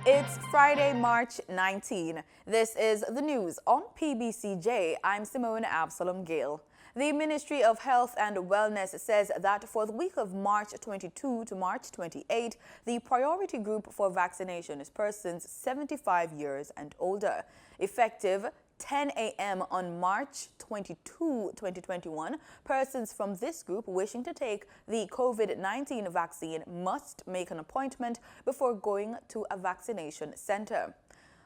It's Friday, March 19. This is the news on PBCJ. I'm Simone Absalom Gale. The Ministry of Health and Wellness says that for the week of March 22 to March 28, the priority group for vaccination is persons 75 years and older. Effective 10 a.m. on March 22, 2021, persons from this group wishing to take the COVID-19 vaccine must make an appointment before going to a vaccination center.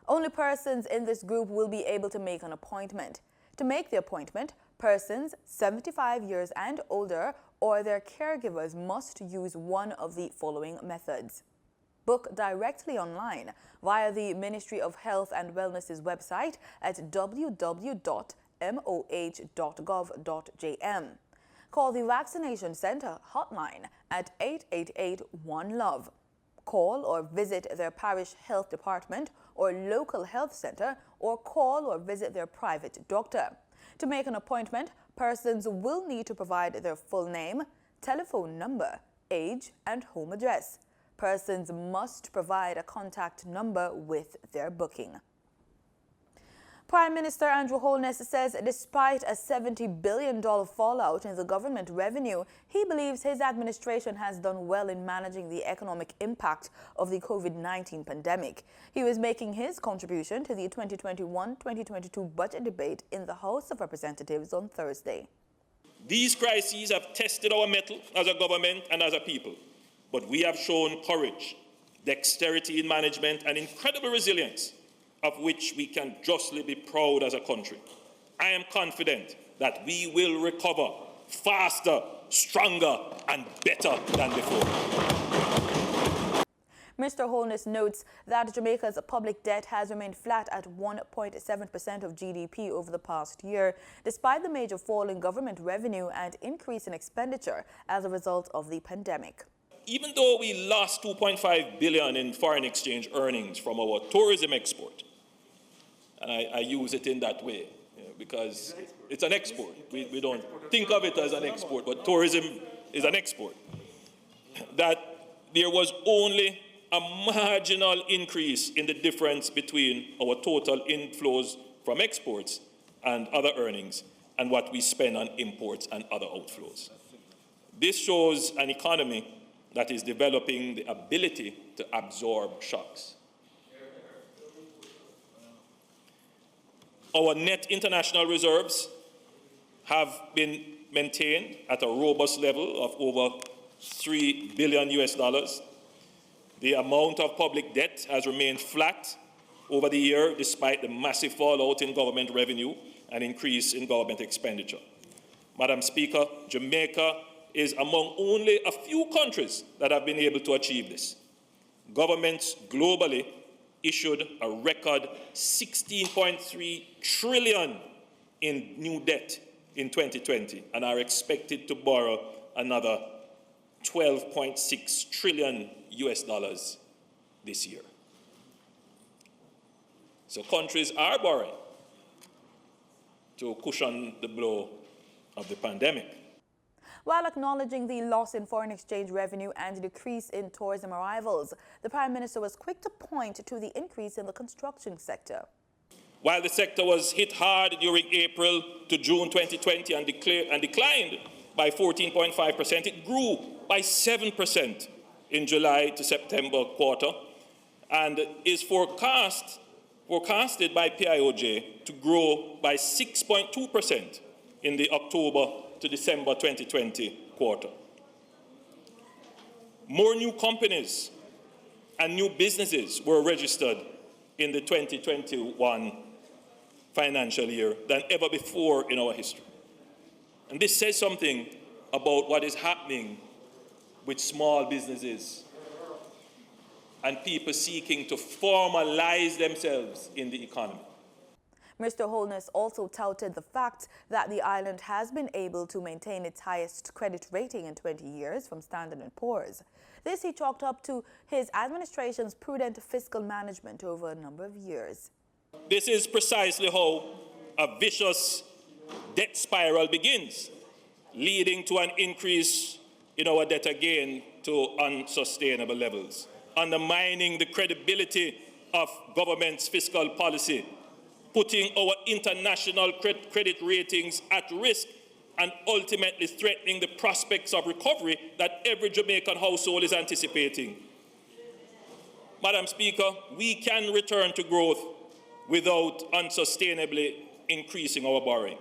Only persons in this group will be able to make an appointment. To make the appointment, persons 75 years and older or their caregivers must use one of the following methods. Book directly online via the Ministry of Health and Wellness's website at www.moh.gov.jm. Call the Vaccination Center hotline at 888-1-LOVE. Call or visit their parish health department or local health center, or call or visit their private doctor. To make an appointment, persons will need to provide their full name, telephone number, age, and home address. Persons must provide a contact number with their booking. Prime Minister Andrew Holness says despite a $70 billion fallout in the government revenue, he believes his administration has done well in managing the economic impact of the COVID-19 pandemic. He was making his contribution to the 2021-2022 budget debate in the House of Representatives on Thursday. These crises have tested our mettle as a government and as a people. But we have shown courage, dexterity in management, and incredible resilience, of which we can justly be proud as a country. I am confident that we will recover faster, stronger, and better than before. Mr. Holness notes that Jamaica's public debt has remained flat at 1.7% of GDP over the past year, despite the major fall in government revenue and increase in expenditure as a result of the pandemic. Even though we lost $2.5 billion in foreign exchange earnings from our tourism export, and I use it in that way because it's an export. We don't think of it as an export, but tourism is an export. That there was only a marginal increase in the difference between our total inflows from exports and other earnings and what we spend on imports and other outflows. This shows an economy that is developing the ability to absorb shocks. Our net international reserves have been maintained at a robust level of over $3 billion. The amount of public debt has remained flat over the year despite the massive fallout in government revenue and increase in government expenditure. Madam Speaker, Jamaica is among only a few countries that have been able to achieve this. Governments globally issued a record $16.3 trillion in new debt in 2020 and are expected to borrow another $12.6 trillion this year. So countries are borrowing to cushion the blow of the pandemic. While acknowledging the loss in foreign exchange revenue and decrease in tourism arrivals, the Prime Minister was quick to point to the increase in the construction sector. While the sector was hit hard during April to June 2020 and declined by 14.5%, it grew by 7% in July to September quarter and is forecasted by Pbcj to grow by 6.2% in the October to December 2020 quarter. More new companies and new businesses were registered in the 2021 financial year than ever before in our history. And this says something about what is happening with small businesses and people seeking to formalize themselves in the economy. Mr. Holness also touted the fact that the island has been able to maintain its highest credit rating in 20 years from Standard & Poor's. This he chalked up to his administration's prudent fiscal management over a number of years. This is precisely how a vicious debt spiral begins, leading to an increase in our debt again to unsustainable levels, undermining the credibility of government's fiscal policy, putting our international credit ratings at risk and ultimately threatening the prospects of recovery that every Jamaican household is anticipating. Madam Speaker, we can return to growth without unsustainably increasing our borrowing.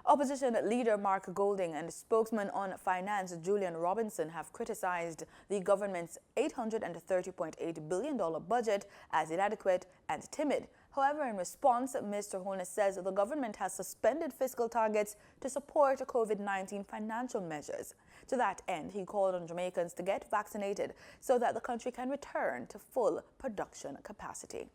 Opposition leader Mark Golding and spokesman on finance Julian Robinson have criticized the government's $830.8 billion budget as inadequate and timid. However, in response, Mr. Holness says the government has suspended fiscal targets to support COVID-19 financial measures. To that end, he called on Jamaicans to get vaccinated so that the country can return to full production capacity.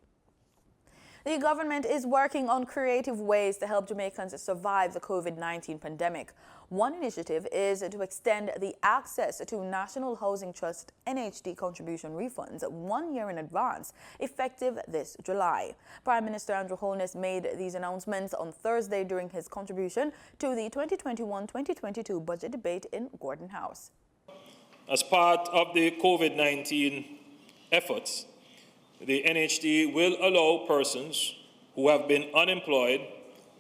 The government is working on creative ways to help Jamaicans survive the COVID-19 pandemic. One initiative is to extend the access to National Housing Trust NHD contribution refunds 1 year in advance, effective this July. Prime Minister Andrew Holness made these announcements on Thursday during his contribution to the 2021-2022 budget debate in Gordon House. As part of the COVID-19 efforts, the NHD will allow persons who have been unemployed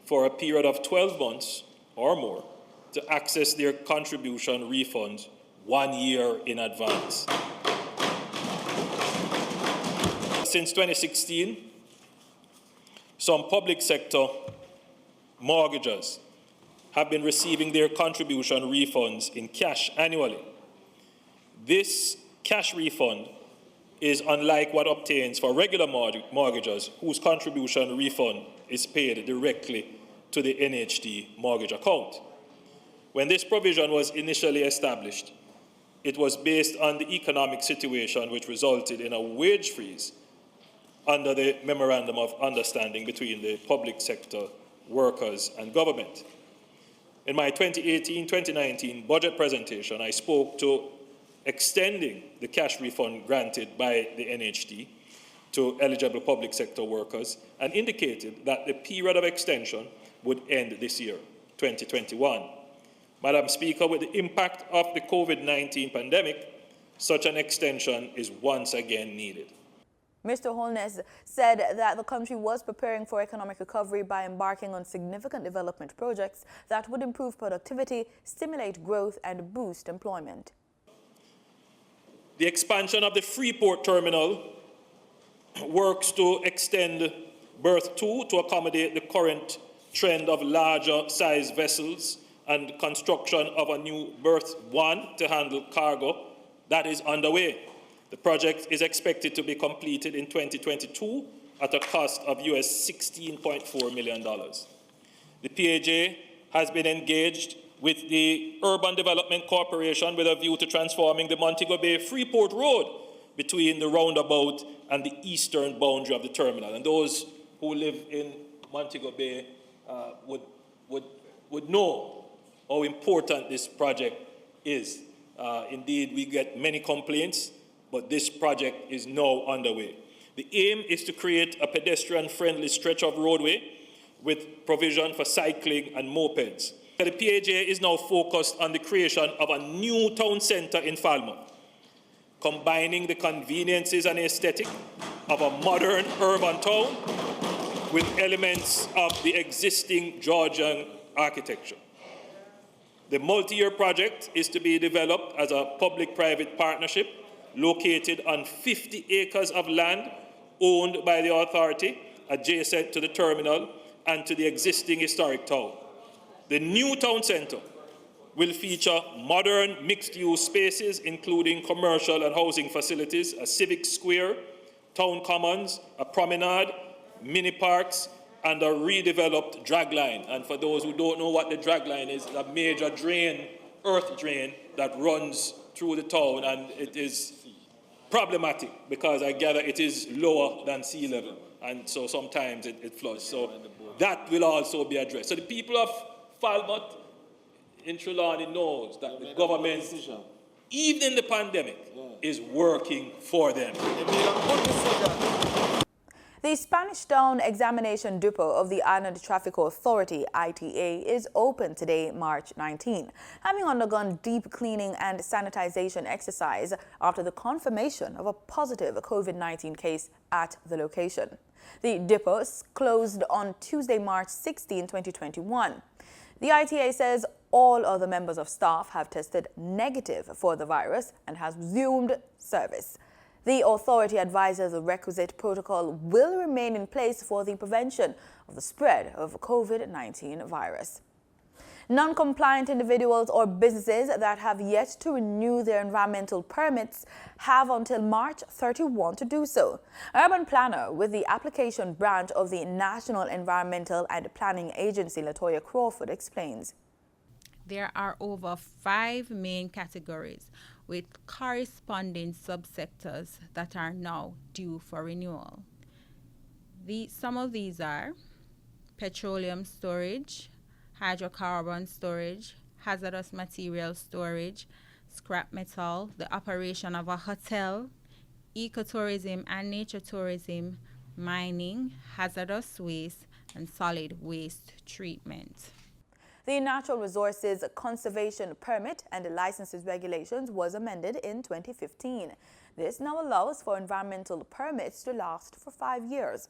for a period of 12 months or more to access their contribution refunds 1 year in advance. Since 2016, some public sector mortgagors have been receiving their contribution refunds in cash annually. This cash refund is unlike what obtains for regular mortgagors whose contribution refund is paid directly to the NHD mortgage account. When this provision was initially established, it was based on the economic situation which resulted in a wage freeze under the Memorandum of Understanding between the public sector workers and government. In my 2018-2019 budget presentation, I spoke to extending the cash refund granted by the NHD to eligible public sector workers and indicated that the period of extension would end this year, 2021. Madam Speaker, with the impact of the COVID-19 pandemic, such an extension is once again needed. Mr. Holness said that the country was preparing for economic recovery by embarking on significant development projects that would improve productivity, stimulate growth, and boost employment. The expansion of the Freeport terminal works to extend berth 2 to accommodate the current trend of larger size vessels and construction of a new berth 1 to handle cargo that is underway. The project is expected to be completed in 2022 at a cost of $16.4 million. The PAJ has been engaged with the Urban Development Corporation with a view to transforming the Montego Bay Freeport Road between the roundabout and the eastern boundary of the terminal. And those who live in Montego Bay would know how important this project is. Indeed, we get many complaints, but this project is now underway. The aim is to create a pedestrian-friendly stretch of roadway with provision for cycling and mopeds. The PAJ is now focused on the creation of a new town centre in Falmouth, combining the conveniences and aesthetic of a modern urban town with elements of the existing Georgian architecture. The multi-year project is to be developed as a public-private partnership located on 50 acres of land owned by the authority adjacent to the terminal and to the existing historic town. The new town centre will feature modern mixed-use spaces, including commercial and housing facilities, a civic square, town commons, a promenade, mini parks, and a redeveloped dragline. And for those who don't know what the dragline is, it's a major drain, earth drain, that runs through the town, and it is problematic because I gather it is lower than sea level, and so sometimes it floods. So that will also be addressed. So the people of Falmouth in Trelawney knows that the government, even in the pandemic, is working for them. The Spanish Town Examination Depot of the Island Traffic Authority, ITA, is open today, March 19, having undergone deep cleaning and sanitization exercise after the confirmation of a positive COVID-19 case at the location. The depot closed on Tuesday, March 16, 2021. The ITA says all other members of staff have tested negative for the virus and has resumed service. The authority advises the requisite protocol will remain in place for the prevention of the spread of COVID-19 virus. Non-compliant individuals or businesses that have yet to renew their environmental permits have until March 31 to do so. Urban planner with the application branch of the National Environmental and Planning Agency, Latoya Crawford, explains. There are over 5 main categories with corresponding subsectors that are now due for renewal. Some of these are petroleum storage, hydrocarbon storage, hazardous material storage, scrap metal, the operation of a hotel, ecotourism and nature tourism, mining, hazardous waste, and solid waste treatment. The Natural Resources Conservation Permit and Licenses Regulations was amended in 2015. This now allows for environmental permits to last for 5 years.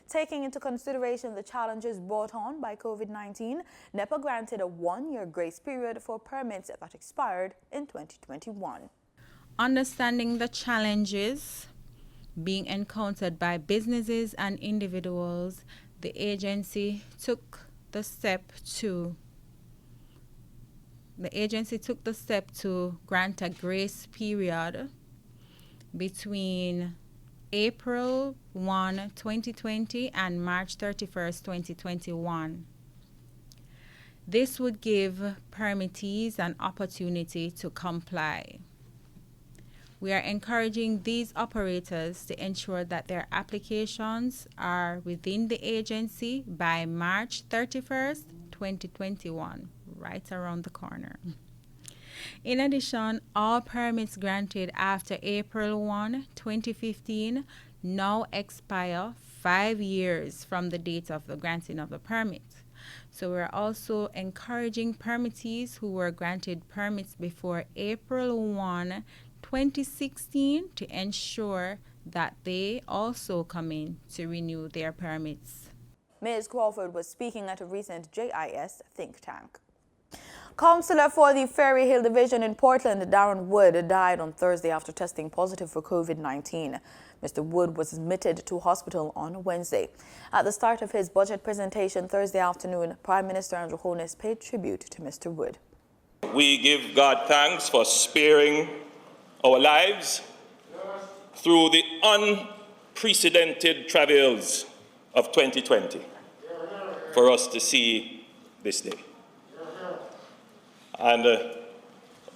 Taking into consideration the challenges brought on by COVID-19, NEPA granted a 1-year grace period for permits that expired in 2021. Understanding the challenges being encountered by businesses and individuals, the agency took the step to grant a grace period between April 1, 2020 and March 31st, 2021. This would give permittees an opportunity to comply. We are encouraging these operators to ensure that their applications are within the agency by March 31st, 2021, right around the corner. In addition, all permits granted after April 1, 2015 now expire 5 years from the date of the granting of the permit. So we're also encouraging permittees who were granted permits before April 1, 2016 to ensure that they also come in to renew their permits. Ms. Crawford was speaking at a recent JIS think tank. Councillor for the Ferry Hill Division in Portland, Darren Wood, died on Thursday after testing positive for COVID-19. Mr. Wood was admitted to hospital on Wednesday. At the start of his budget presentation Thursday afternoon, Prime Minister Andrew Holness paid tribute to Mr. Wood. We give God thanks for sparing our lives through the unprecedented travails of 2020 for us to see this day. And,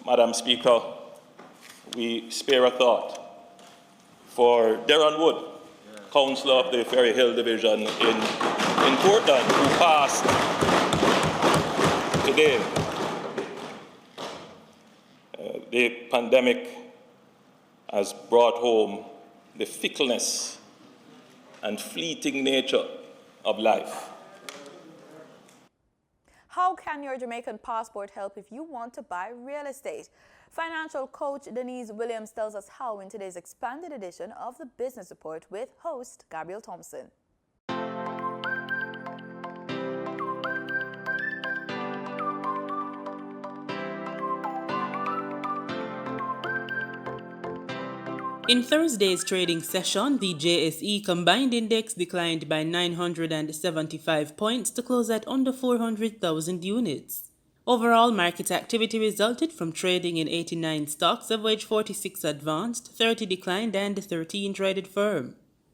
Madam Speaker, we spare a thought for Derron Wood, Councillor of the Ferry Hill Division in Portland, who passed today. The pandemic has brought home the fickleness and fleeting nature of life. How can your Jamaican passport help if you want to buy real estate? Financial coach Denise Williams tells us how in today's expanded edition of the Business Report with host Gabriel Thompson. In Thursday's trading session, the JSE combined index declined by 975 points to close at under 400,000 units. Overall market activity resulted from trading in 89 stocks, of which 46 advanced, 30 declined, and 13 traded firm.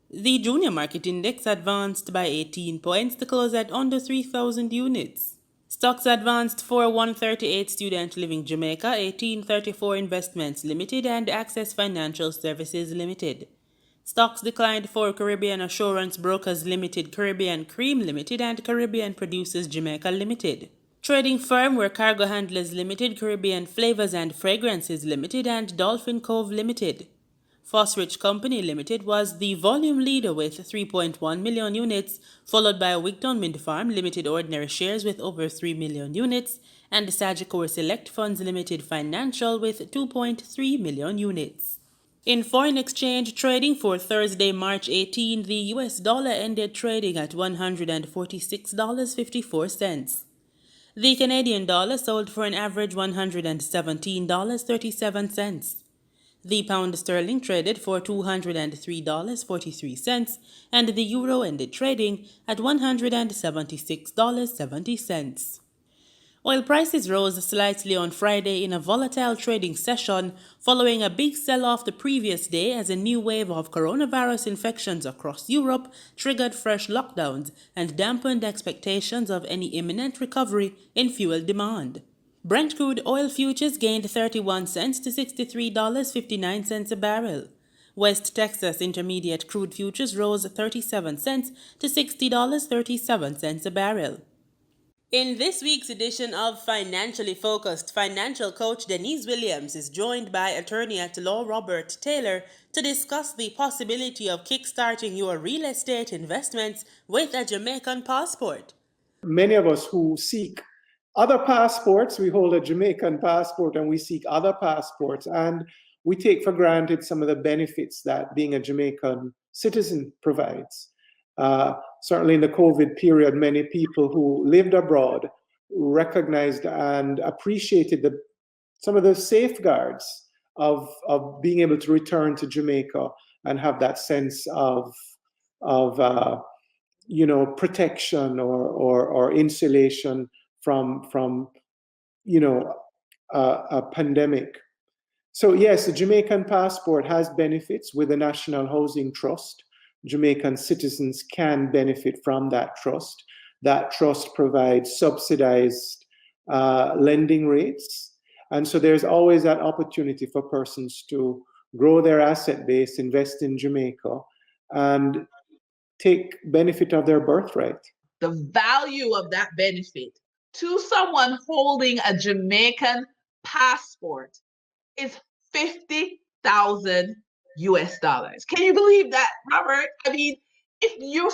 The junior market index advanced by 18 points to close at under 3,000 units. Stocks advanced for 138 Student Living Jamaica, 1834 Investments Limited, and Access Financial Services Limited. Stocks declined for Caribbean Assurance Brokers Limited, Caribbean Cream Limited, and Caribbean Producers Jamaica Limited. Trading firm were Cargo Handlers Limited, Caribbean Flavors and Fragrances Limited, and Dolphin Cove Limited. Phosphorus Company Limited was the volume leader with 3.1 million units, followed by Wigton Wind Farm Limited ordinary shares with over 3 million units, and Sagicor Select Funds Limited Financial with 2.3 million units. In foreign exchange trading for Thursday, March 18, the US dollar ended trading at $146.54. The Canadian dollar sold for an average $117.37. The pound sterling traded for $203.43, and the euro ended trading at $176.70. Oil prices rose slightly on Friday in a volatile trading session following a big sell-off the previous day as a new wave of coronavirus infections across Europe triggered fresh lockdowns and dampened expectations of any imminent recovery in fuel demand. Brent crude oil futures gained 31 cents to $63.59 a barrel. West Texas Intermediate crude futures rose 37 cents to $60.37 a barrel. In this week's edition of Financially Focused, financial coach Denise Williams is joined by attorney at law Robert Taylor to discuss the possibility of kickstarting your real estate investments with a Jamaican passport. Many of us who seek other passports, we hold a Jamaican passport and we seek other passports, and we take for granted some of the benefits that being a Jamaican citizen provides. Certainly in the COVID period, many people who lived abroad recognized and appreciated some of the safeguards of being able to return to Jamaica and have that sense of protection or insulation from a pandemic. So yes, the Jamaican passport has benefits with the National Housing Trust. Jamaican citizens can benefit from that trust. That trust provides subsidized lending rates. And so there's always that opportunity for persons to grow their asset base, invest in Jamaica, and take benefit of their birthright. The value of that benefit to someone holding a Jamaican passport is $50,000 US. Can you believe that, Robert? I mean, if your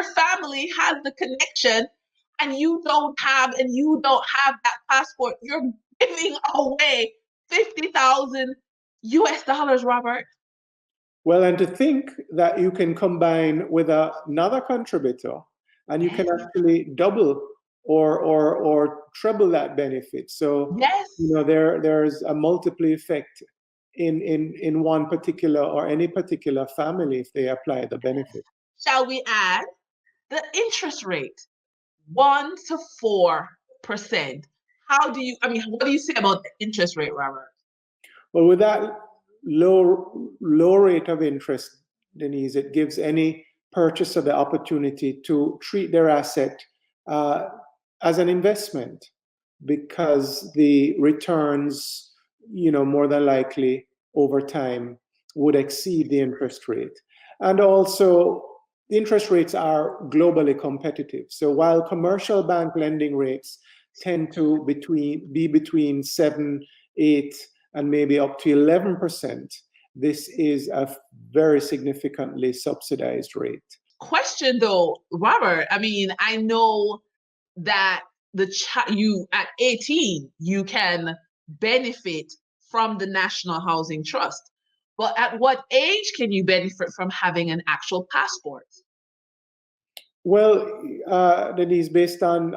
family has the connection and you don't have that passport, you're giving away $50,000 US, Robert. Well, and to think that you can combine with another contributor and you can actually double or treble that benefit. So yes, there's a multiple effect in one particular or any particular family if they apply the benefit. Shall we add the interest rate, 1 to 4%? What do you say about the interest rate, Robert? Well, with that low rate of interest, Denise, it gives any purchaser the opportunity to treat their asset as an investment, because the returns, more than likely over time would exceed the interest rate. And also, the interest rates are globally competitive. So while commercial bank lending rates tend to be between 7, 8, and maybe up to 11%, this is a very significantly subsidized rate. Question though, Robert, I know that you at 18, you can benefit from the National Housing Trust. But at what age can you benefit from having an actual passport? Well, Denise, based on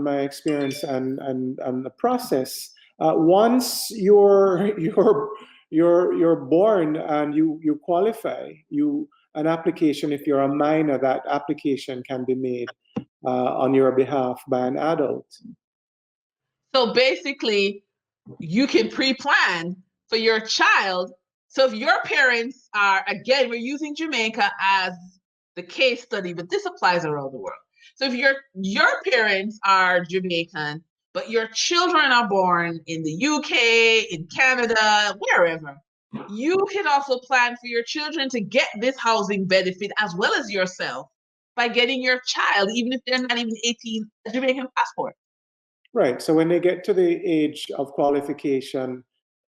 my experience and the process, once you're born and you qualify, an application, if you're a minor, that application can be made on your behalf by an adult. So basically, you can pre-plan for your child. So if your parents are, again, we're using Jamaica as the case study, but this applies around the world. So if your parents are Jamaican, but your children are born in the UK, in Canada, wherever, you can also plan for your children to get this housing benefit as well as yourself by getting your child, even if they're not even 18, a Jamaican passport. Right. So when they get to the age of qualification,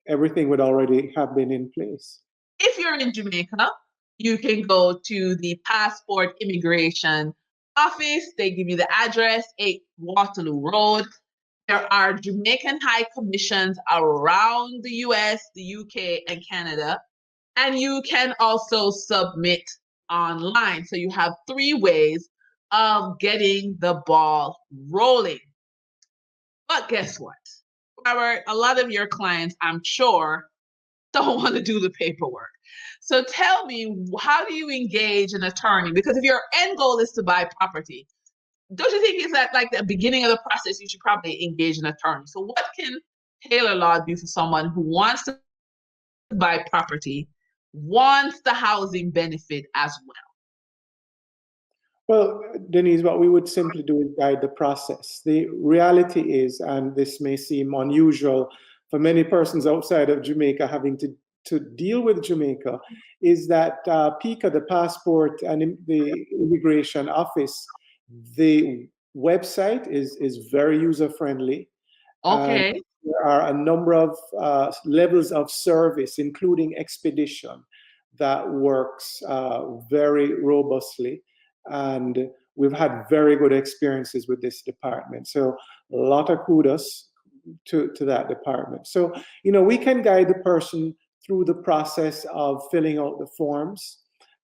everything would already have been in place. If If you're in Jamaica, you can go to the Passport Immigration Office. They give you the address, 8 Waterloo Road. There are Jamaican High Commissions around the US, the UK, and Canada. And you can also submit online. So you have 3 ways of getting the ball rolling. But guess what? Robert, a lot of your clients, I'm sure, don't want to do the paperwork. So tell me, how do you engage an attorney? Because if your end goal is to buy property, don't you think it's at like the beginning of the process, you should probably engage an attorney? So what can Taylor Law do for someone who wants to buy property, wants the housing benefit as well? Well, Denise, what we would simply do is guide the process. The reality is, and this may seem unusual for many persons outside of Jamaica having to deal with Jamaica, is that PICA, the Passport and the Immigration Office, the website is very user-friendly. Okay. There are a number of levels of service, including expedition, that works very robustly. And we've had very good experiences with this department. So a lot of kudos to that department. So, we can guide the person through the process of filling out the forms,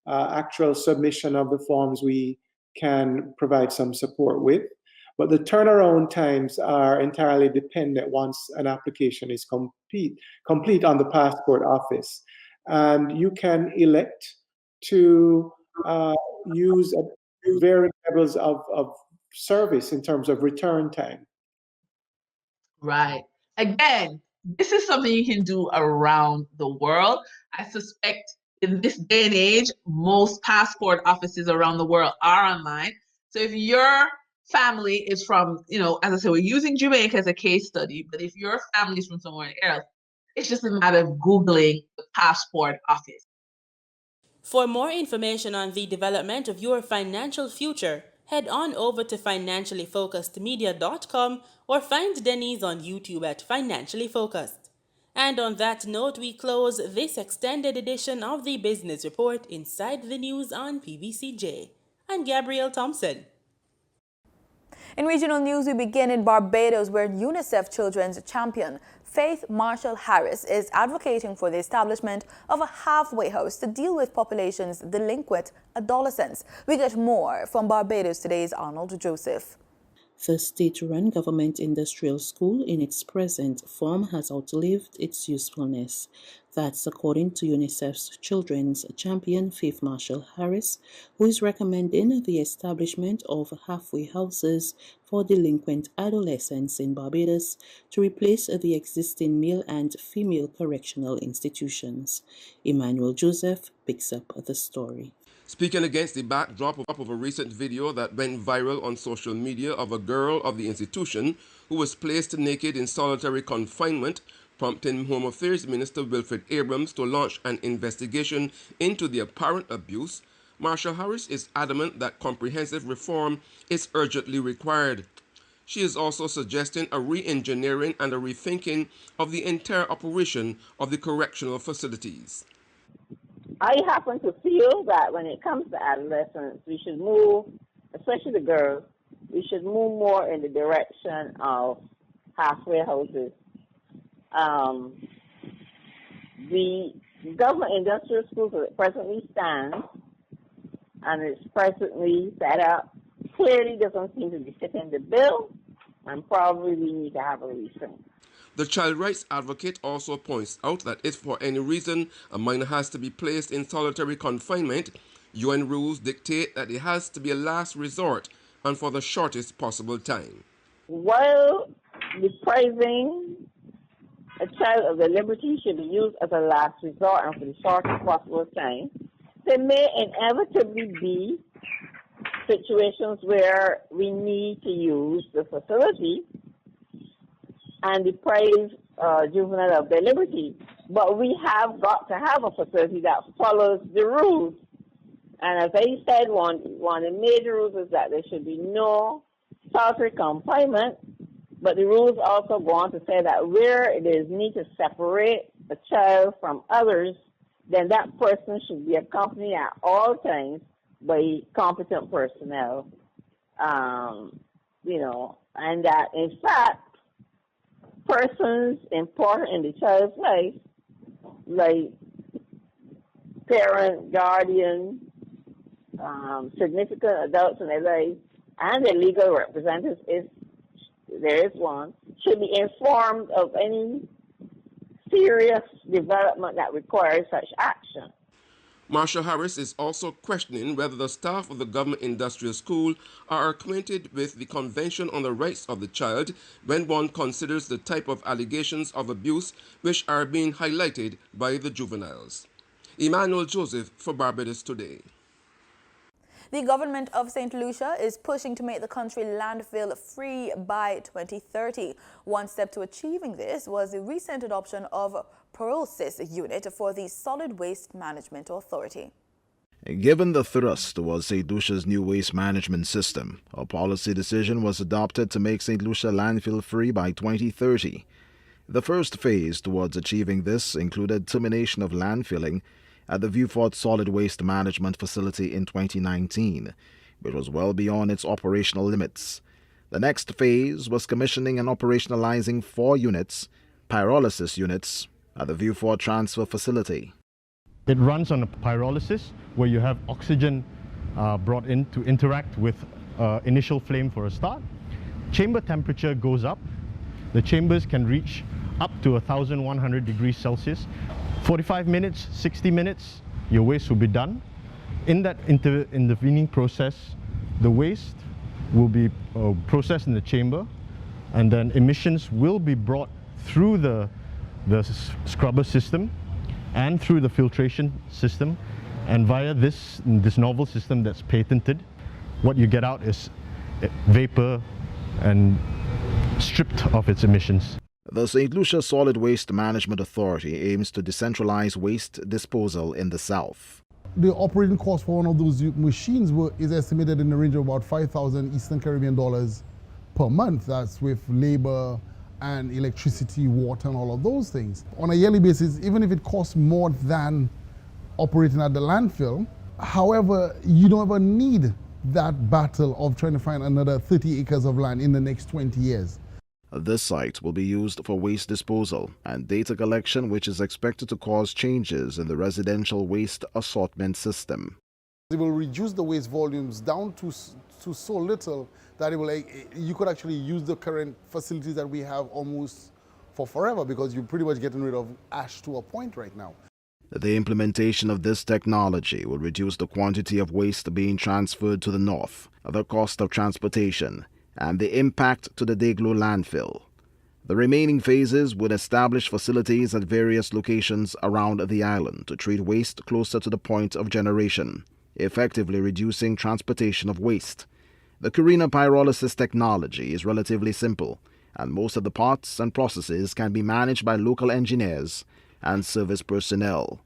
actual submission of the forms we can provide some support with. But the turnaround times are entirely dependent once an application is complete on the Passport Office. And you can elect to use varying levels of service in terms of return time. Right. Again, this is something you can do around the world. I suspect in this day and age, most passport offices around the world are online. So if your family is from, as I said, we're using Jamaica as a case study, but if your family is from somewhere else, it's just a matter of Googling the passport office. For more information on the development of your financial future, head on over to financiallyfocusedmedia.com or find Denise on YouTube at Financially Focused. And on that note, we close this extended edition of the Business Report Inside the News on PBCJ. I'm Gabrielle Thompson. In regional news, we begin in Barbados, where UNICEF Children's Champion Faith Marshall Harris is advocating for the establishment of a halfway house to deal with population's delinquent adolescents. We get more from Barbados Today's Arnold Joseph. The state-run government industrial school in its present form has outlived its usefulness. That's according to UNICEF's Children's Champion Faith Marshall Harris, who is recommending the establishment of halfway houses for delinquent adolescents in Barbados to replace the existing male and female correctional institutions. Emmanuel Joseph picks up the story. Speaking against the backdrop of a recent video that went viral on social media of a girl of the institution who was placed naked in solitary confinement, prompting Home Affairs Minister Wilfred Abrams to launch an investigation into the apparent abuse, Marshall Harris is adamant that comprehensive reform is urgently required. She is also suggesting a re-engineering and a rethinking of the entire operation of the correctional facilities. I happen to feel that when it comes to adolescents, we should move, especially the girls, we should move more in the direction of halfway houses. The government industrial schools as it presently stands and it's presently set up clearly doesn't seem to be fitting the bill, and probably we need to have a rethink. The child rights advocate also points out that if for any reason a minor has to be placed in solitary confinement, UN rules dictate that it has to be a last resort and for the shortest possible time. While depriving a child of their liberty should be used as a last resort and for the shortest possible time, there may inevitably be situations where we need to use the facility and deprive juvenile of their liberty. But we have got to have a facility that follows the rules. And as I said, one of the major rules is that there should be no solitary confinement, but the rules also go on to say that where it is need to separate a child from others, then that person should be accompanied at all times by competent personnel. And that in fact, persons important in the child's life, like parent, guardian, significant adults in their life, and their legal representatives, if there is one, should be informed of any serious development that requires such action. Marshall Harris is also questioning whether the staff of the Gov't Industrial School are acquainted with the Convention on the Rights of the Child when one considers the type of allegations of abuse which are being highlighted by the juveniles. Emmanuel Joseph for Barbados Today. The government of St. Lucia is pushing to make the country landfill-free by 2030. One step to achieving this was the recent adoption of Pyrolysis unit for the Solid Waste Management Authority. Given the thrust towards St. Lucia's new waste management system, a policy decision was adopted to make St. Lucia landfill-free by 2030. The first phase towards achieving this included termination of landfilling at the Viewfort Solid Waste Management Facility in 2019, which was well beyond its operational limits. The next phase was commissioning and operationalizing 4 units, pyrolysis units, at the Viewfort Transfer Facility. It runs on a pyrolysis where you have oxygen brought in to interact with initial flame for a start. Chamber temperature goes up. The chambers can reach up to 1,100 degrees Celsius. 45 minutes, 60 minutes, your waste will be done. In that intervening process, the waste will be processed in the chamber, and then emissions will be brought through the scrubber system and through the filtration system, and via this novel system that's patented, what you get out is vapor and stripped of its emissions. The St. Lucia Solid Waste Management Authority aims to decentralize waste disposal in the South. The operating cost for one of those machines is estimated in the range of about 5,000 Eastern Caribbean dollars per month. That's with labor and electricity, water, and all of those things. On a yearly basis, even if it costs more than operating at the landfill, however, you don't ever need that battle of trying to find another 30 acres of land in the next 20 years. This site will be used for waste disposal and data collection, which is expected to cause changes in the residential waste assortment system. It will reduce the waste volumes down to so little that you could actually use the current facilities that we have almost for forever, because you're pretty much getting rid of ash to a point right now. The implementation of this technology will reduce the quantity of waste being transferred to the north, the cost of transportation, and the impact to the Dayglow landfill. The remaining phases would establish facilities at various locations around the island to treat waste closer to the point of generation, effectively reducing transportation of waste. The Carina pyrolysis technology is relatively simple, and most of the parts and processes can be managed by local engineers and service personnel.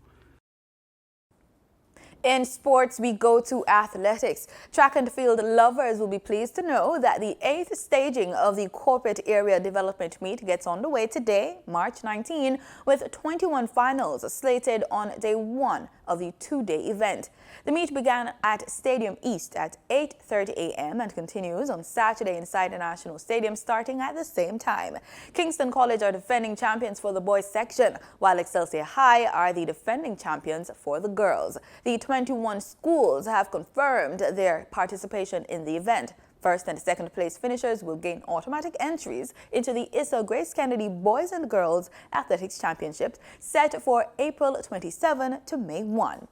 In sports, we go to athletics. Track and field lovers will be pleased to know that the 8th staging of the Corporate Area Development Meet gets underway today, March 19, with 21 finals slated on day 1 of the 2-day event. The meet began at Stadium East at 8:30 a.m. and continues on Saturday inside the National Stadium starting at the same time. Kingston College are defending champions for the boys section, while Excelsior High are the defending champions for the girls. The 21 schools have confirmed their participation in the event. First and second place finishers will gain automatic entries into the Issa Grace Kennedy Boys and Girls Athletics Championships set for April 27 to May 1.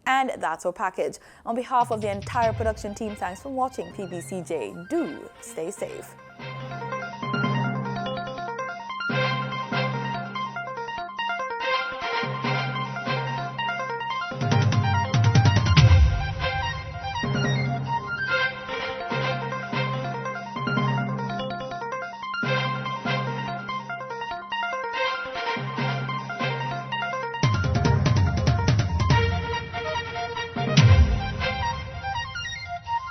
And that's our package. On behalf of the entire production team, thanks for watching PBCJ. Do stay safe.